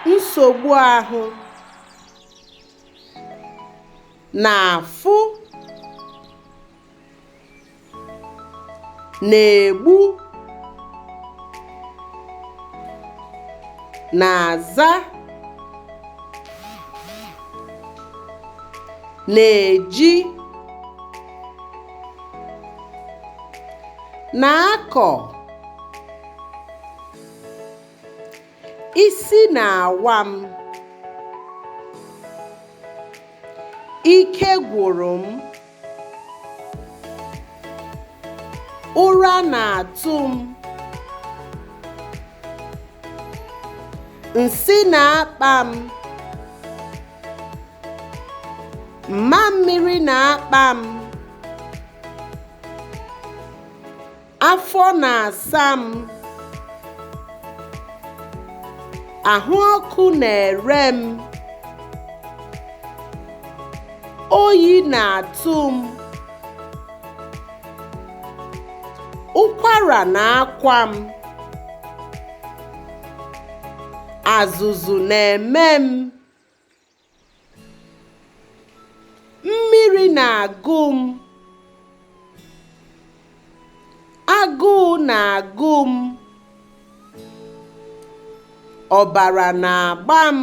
nsogbu ahụ, na-afụ, na-egbu, na-aza, na-eji, na-akọ, isi na-awa m, ike gwụrụ m, ụra na-atụ m, nsị na-akpa m, mmammiri na-akpa m, afọ na-asa m, ahụ ọkụ na-ere m, oyi na-atụ m, ụkwara na-akwa m, azụzụ na-eme m, mmiri na-agụ m, agụụ na-agụ m, ọbara na-agba m,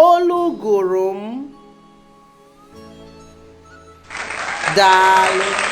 olu gụrụ m. Daalụ.